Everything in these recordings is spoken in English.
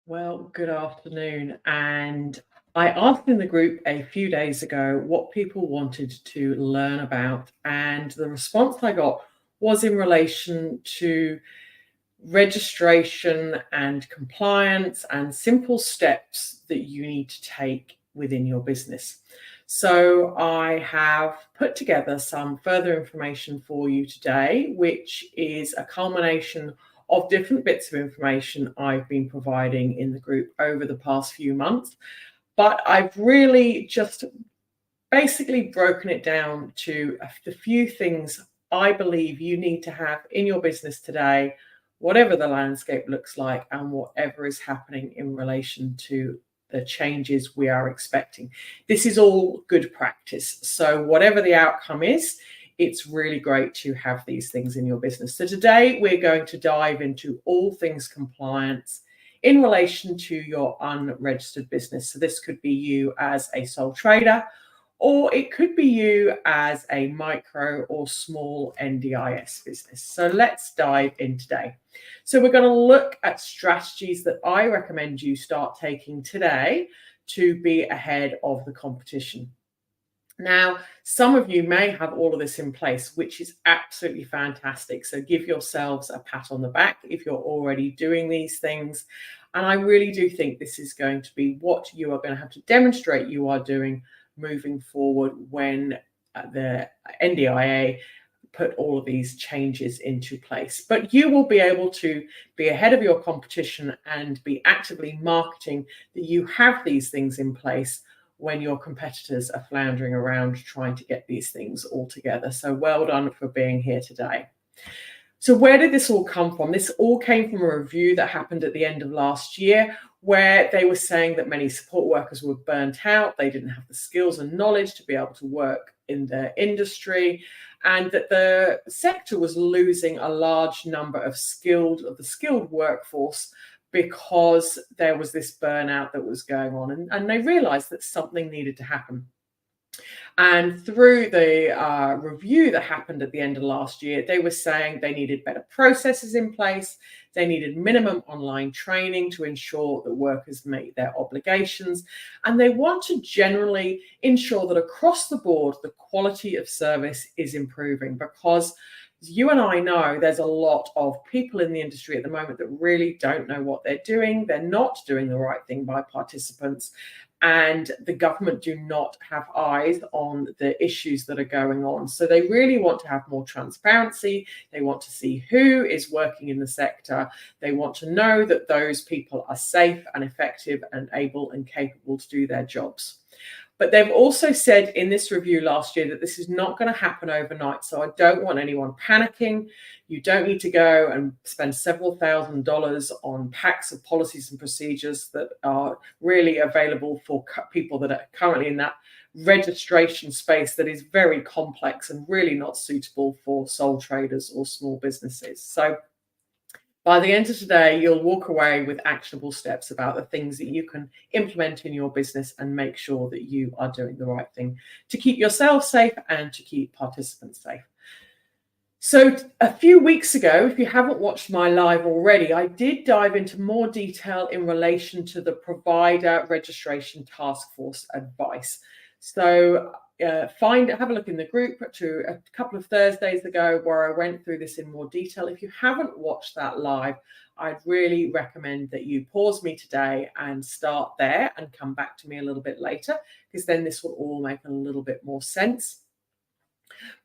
Well, good afternoon. And I asked in the group a few days ago what people wanted to learn about, and the response I got was in relation to registration and compliance and simple steps that you need to take within your business. So, I have put together some further information for you today, which is a culmination of different bits of information I've been providing in the group over the past few months. But I've really just basically broken it down to the few things I believe you need to have in your business today, whatever the landscape looks like and whatever is happening in relation to the changes we are expecting. This is all good practice. So, whatever the outcome is, it's really great to have these things in your business. So, today we're going to dive into all things compliance in relation to your unregistered business. So, this could be you as a sole trader, or it could be you as a micro or small NDIS business. So let's dive in today. So we're going to look at strategies that I recommend you start taking today to be ahead of the competition. Now, some of you may have all of this in place, which is absolutely fantastic. So give yourselves a pat on the back if you're already doing these things. And I really do think this is going to be what you are going to have to demonstrate you are doing moving forward when the NDIA put all of these changes into place. But you will be able to be ahead of your competition and be actively marketing that you have these things in place when your competitors are floundering around trying to get these things all together. So well done for being here today. So where did this all come from? This all came from a review that happened at the end of last year, where they were saying that many support workers were burnt out. They didn't have the skills and knowledge to be able to work in the industry, and that the sector was losing a large number of the skilled workforce because there was this burnout that was going on. And they realized that something needed to happen. And through the review that happened at the end of last year, they were saying they needed better processes in place. They needed minimum online training to ensure that workers meet their obligations. And they want to generally ensure that across the board, the quality of service is improving, because as you and I know, there's a lot of people in the industry at the moment that really don't know what they're doing. They're not doing the right thing by participants. And the government do not have eyes on the issues that are going on. So they really want to have more transparency. They want to see who is working in the sector. They want to know that those people are safe and effective and able and capable to do their jobs. But they've also said in this review last year that this is not going to happen overnight. So I don't want anyone panicking. You don't need to go and spend several $1,000s on packs of policies and procedures that are really available for people that are currently in that registration space that is very complex and really not suitable for sole traders or small businesses. So by the end of today, you'll walk away with actionable steps about the things that you can implement in your business and make sure that you are doing the right thing to keep yourself safe and to keep participants safe. So a few weeks ago, if you haven't watched my live already, I did dive into more detail in relation to the provider registration task force advice. So have a look in the group to a couple of Thursdays ago where I went through this in more detail. If you haven't watched that live, I'd really recommend that you pause me today and start there and come back to me a little bit later, because then this will all make a little bit more sense.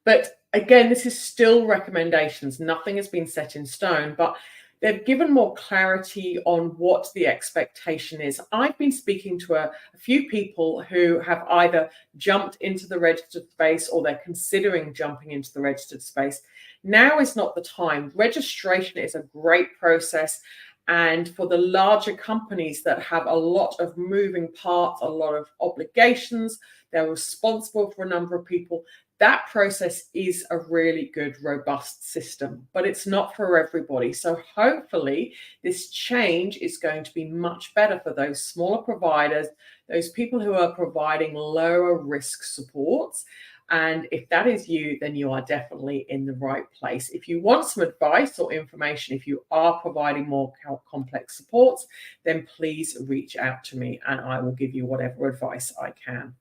But again, this is still recommendations. Nothing has been set in stone, but they've given more clarity on what the expectation is. I've been speaking to a few people who have either jumped into the registered space or they're considering jumping into the registered space. Now is not the time. Registration is a great process. And for the larger companies that have a lot of moving parts, a lot of obligations, they're responsible for a number of people. That process is a really good, robust system, but it's not for everybody. So hopefully this change is going to be much better for those smaller providers, those people who are providing lower risk supports, And if that is you, then you are definitely in the right place. If you want some advice or information, if you are providing more complex supports, then please reach out to me and I will give you whatever advice I can.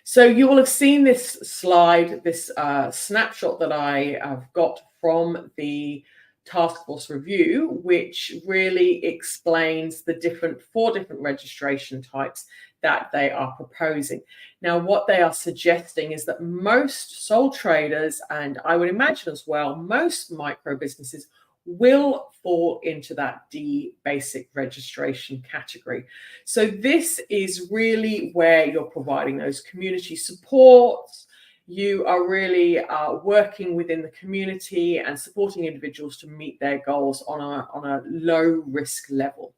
So you will have seen this slide, this snapshot that I have got from the task force review, which really explains the four different registration types that they are proposing. Now, what they are suggesting is that most sole traders, and I would imagine as well, most micro businesses will fall into that D basic registration category. So this is really where you're providing those community supports. You are really working within the community and supporting individuals to meet their goals on a low risk level.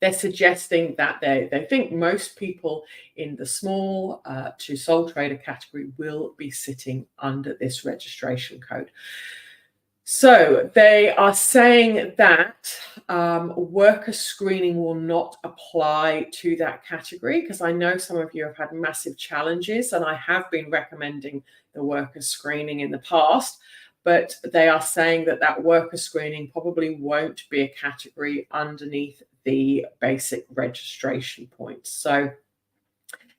They're suggesting that they think most people in the small to sole trader category will be sitting under this registration code. So they are saying that worker screening will not apply to that category, because I know some of you have had massive challenges and I have been recommending the worker screening in the past, but they are saying that that worker screening probably won't be a category underneath the basic registration points. So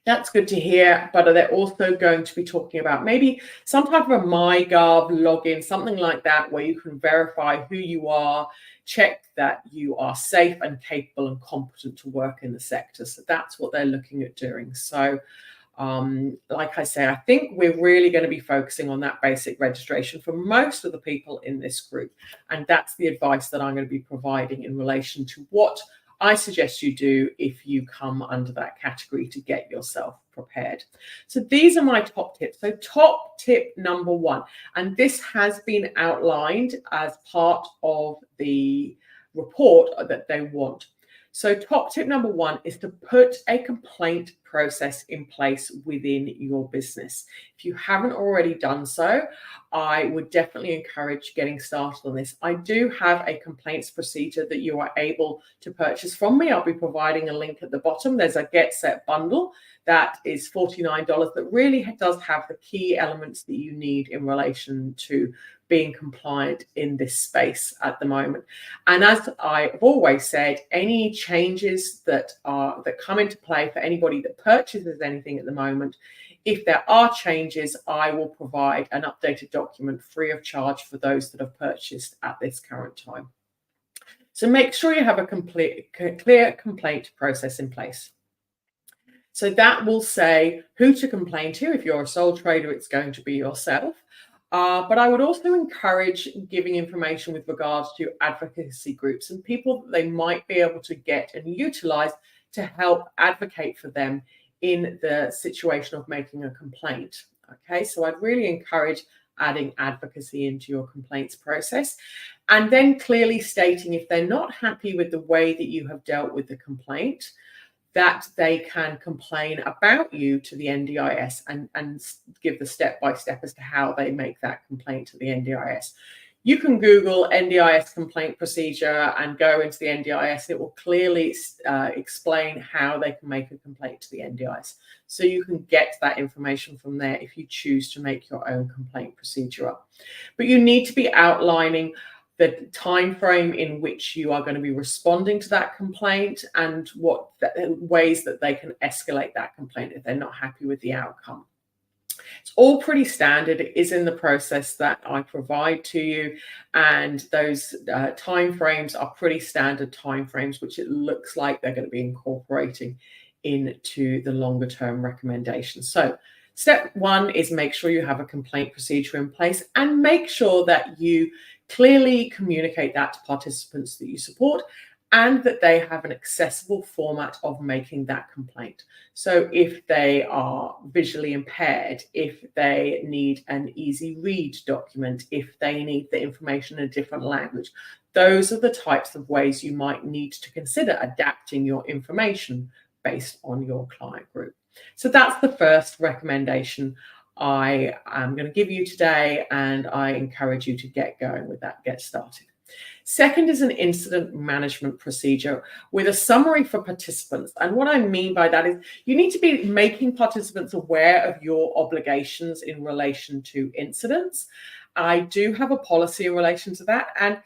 that's good to hear, but they're also going to be talking about maybe some type of a MyGov login, something like that, where you can verify who you are, check that you are safe and capable and competent to work in the sector. So that's what they're looking at doing. So like I say, I think we're really going to be focusing on that basic registration for most of the people in this group. And that's the advice that I'm going to be providing in relation to what I suggest you do if you come under that category to get yourself prepared. So these are my top tips. So top tip number one, and this has been outlined as part of the report that they want. So top tip number one is to put a complaint process in place within your business. If you haven't already done so, I would definitely encourage getting started on this. I do have a complaints procedure that you are able to purchase from me. I'll be providing a link at the bottom. There's a Get Set bundle that is $49 that really does have the key elements that you need in relation to being compliant in this space at the moment. And as I've always said, any changes that come into play for anybody that purchases anything at the moment, if there are changes, I will provide an updated document free of charge for those that have purchased at this current time. So make sure you have a clear complaint process in place. So that will say who to complain to. If you're a sole trader, it's going to be yourself. But I would also encourage giving information with regards to advocacy groups and people that they might be able to get and utilize to help advocate for them in the situation of making a complaint. Okay, so I'd really encourage adding advocacy into your complaints process, and then clearly stating if they're not happy with the way that you have dealt with the complaint, that they can complain about you to the NDIS and give the step-by-step as to how they make that complaint to the NDIS. You can Google NDIS complaint procedure and go into the NDIS. It will clearly explain how they can make a complaint to the NDIS. So you can get that information from there if you choose to make your own complaint procedure up. But you need to be outlining the time frame in which you are going to be responding to that complaint and what ways that they can escalate that complaint if they're not happy with the outcome. It's all pretty standard. It is in the process that I provide to you, and those time frames are pretty standard time frames, which it looks like they're going to be incorporating into the longer term recommendations. So step one is make sure you have a complaint procedure in place and make sure that you clearly communicate that to participants that you support and that they have an accessible format of making that complaint. So if they are visually impaired, if they need an easy read document, if they need the information in a different language, those are the types of ways you might need to consider adapting your information based on your client group. So that's the first recommendation I am going to give you today, and I encourage you to get going with that, get started. Second is an incident management procedure with a summary for participants. And what I mean by that is you need to be making participants aware of your obligations in relation to incidents. I do have a policy in relation to that. And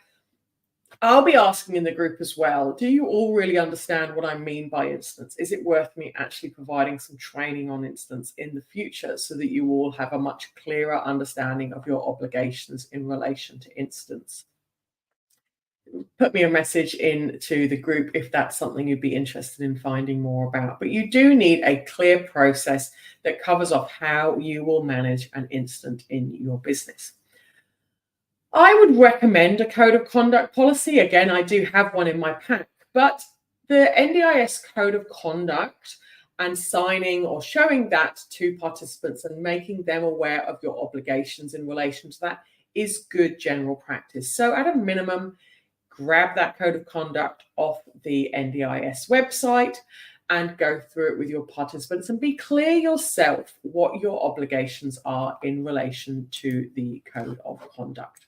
I'll be asking in the group as well, do you all really understand what I mean by incidents? Is it worth me actually providing some training on incidents in the future so that you all have a much clearer understanding of your obligations in relation to incidents? Put me a message into the group if that's something you'd be interested in finding more about. But you do need a clear process that covers off how you will manage an incident in your business. I would recommend a code of conduct policy. Again, I do have one in my pack, but the NDIS code of conduct and signing or showing that to participants and making them aware of your obligations in relation to that is good general practice. So at a minimum, grab that code of conduct off the NDIS website and go through it with your participants and be clear yourself what your obligations are in relation to the code of conduct.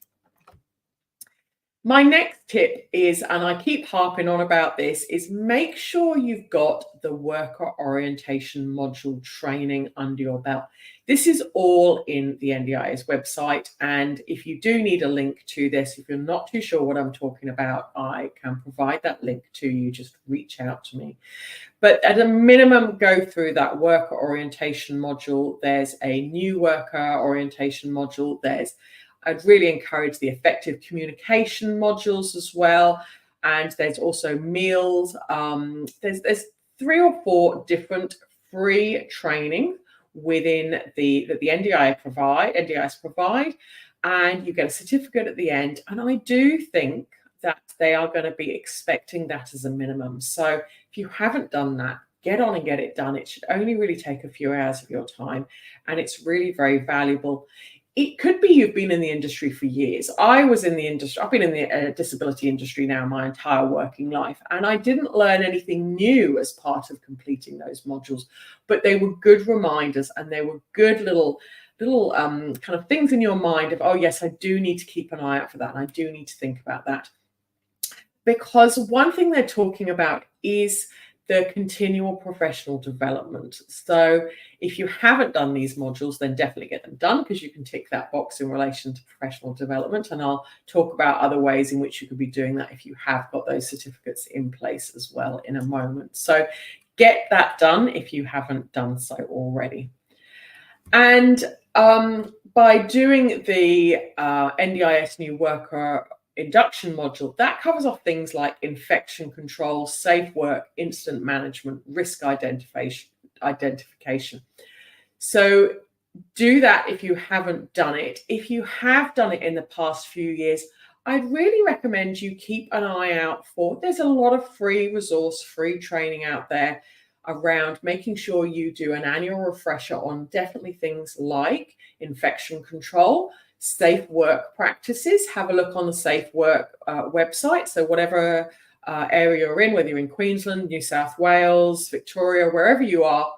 My next tip is, and I keep harping on about this, is make sure you've got the worker orientation module training under your belt. This is all in the NDIS website. And if you do need a link to this, if you're not too sure what I'm talking about, I can provide that link to you. Just reach out to me. But at a minimum, go through that worker orientation module. There's a new worker orientation module. I'd really encourage the effective communication modules as well. And there's also meals. There's 3 or 4 different free training within that the NDIS provide, and you get a certificate at the end. And I do think that they are going to be expecting that as a minimum. So if you haven't done that, get on and get it done. It should only really take a few hours of your time, and it's really very valuable. It could be you've been in the industry for years. I was in the industry. I've been in the disability industry now my entire working life, and I didn't learn anything new as part of completing those modules, but they were good reminders, and they were good little kind of things in your mind of, oh yes, I do need to keep an eye out for that, and I do need to think about that. Because one thing they're talking about is the continual professional development. So if you haven't done these modules, then definitely get them done, because you can tick that box in relation to professional development. And I'll talk about other ways in which you could be doing that if you have got those certificates in place as well in a moment. So get that done if you haven't done so already. And by doing the NDIS new worker induction module, that covers off things like infection control, safe work, incident management, risk identification. So do that if you haven't done it. If you have done it in the past few years, I'd really recommend you keep an eye out for, there's a lot of free resource, free training out there around making sure you do an annual refresher on definitely things like infection control, safe work practices. Have a look on the Safe Work website. So whatever area you're in, whether you're in Queensland, New South Wales, Victoria, wherever you are,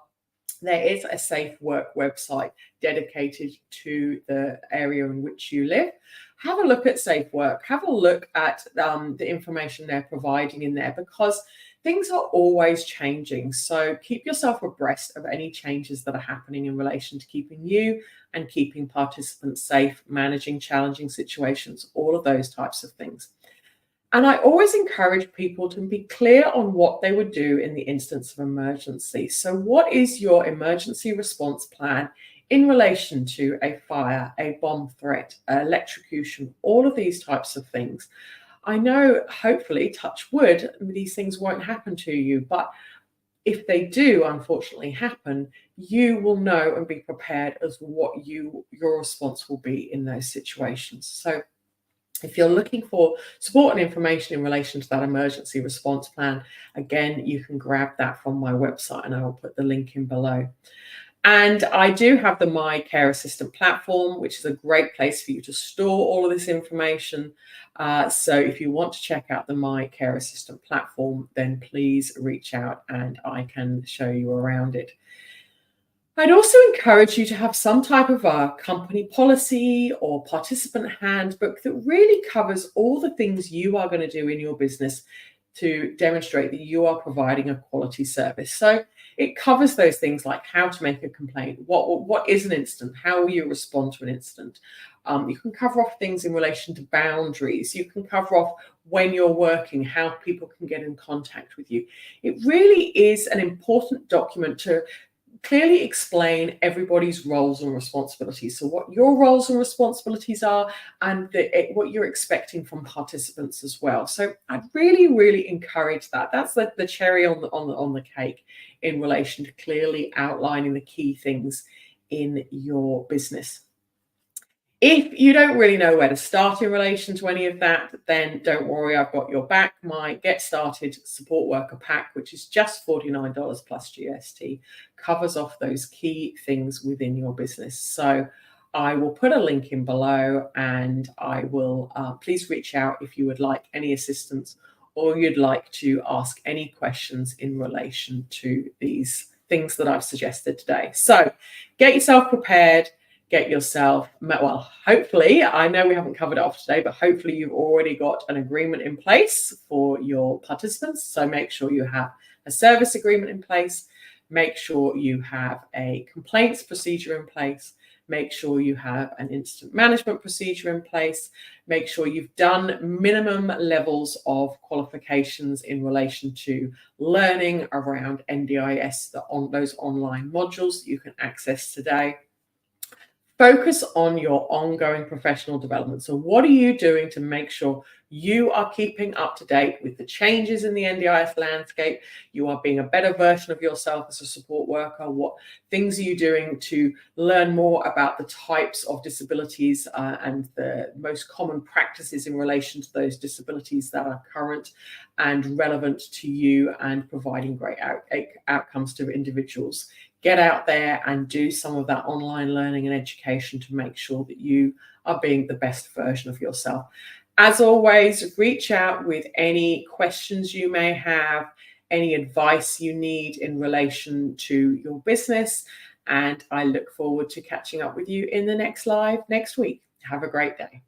there is a Safe Work website dedicated to the area in which you live. Have a look at Safe Work. Have a look at the information they're providing in there, because things are always changing. So keep yourself abreast of any changes that are happening in relation to keeping you and keeping participants safe, managing challenging situations, all of those types of things. And I always encourage people to be clear on what they would do in the instance of emergency. So what is your emergency response plan in relation to a fire, a bomb threat, electrocution, all of these types of things? I know, hopefully, touch wood, these things won't happen to you, but if they do unfortunately happen, you will know and be prepared as what your response will be in those situations. So if you're looking for support and information in relation to that emergency response plan, again, you can grab that from my website, and I will put the link in below. And I do have the My Care Assistant platform, which is a great place for you to store all of this information. So if you want to check out the My Care Assistant platform, then please reach out and I can show you around it. I'd also encourage you to have some type of a company policy or participant handbook that really covers all the things you are going to do in your business to demonstrate that you are providing a quality service. So it covers those things like how to make a complaint, what is an incident, how will you respond to an incident. You can cover off things in relation to boundaries. You can cover off when you're working, how people can get in contact with you. It really is an important document to clearly explain everybody's roles and responsibilities. So, what your roles and responsibilities are, and what you're expecting from participants as well. So, I'd really, really encourage that. That's the cherry on the cake in relation to clearly outlining the key things in your business. If you don't really know where to start in relation to any of that, then don't worry, I've got your back. My Get Started Support Worker Pack, which is just $49 plus GST, covers off those key things within your business. So I will put a link in below, and I will please reach out if you would like any assistance or you'd like to ask any questions in relation to these things that I've suggested today. So get yourself prepared. Get yourself, well, hopefully, I know we haven't covered it off today, but hopefully you've already got an agreement in place for your participants. So make sure you have a service agreement in place. Make sure you have a complaints procedure in place. Make sure you have an incident management procedure in place. Make sure you've done minimum levels of qualifications in relation to learning around NDIS, those online modules that you can access today. Focus on your ongoing professional development. So what are you doing to make sure you are keeping up to date with the changes in the NDIS landscape? You are being a better version of yourself as a support worker. What things are you doing to learn more about the types of disabilities and the most common practices in relation to those disabilities that are current and relevant to you and providing great outcomes to individuals? Get out there and do some of that online learning and education to make sure that you are being the best version of yourself. As always, reach out with any questions you may have, any advice you need in relation to your business, and I look forward to catching up with you in the next live next week. Have a great day.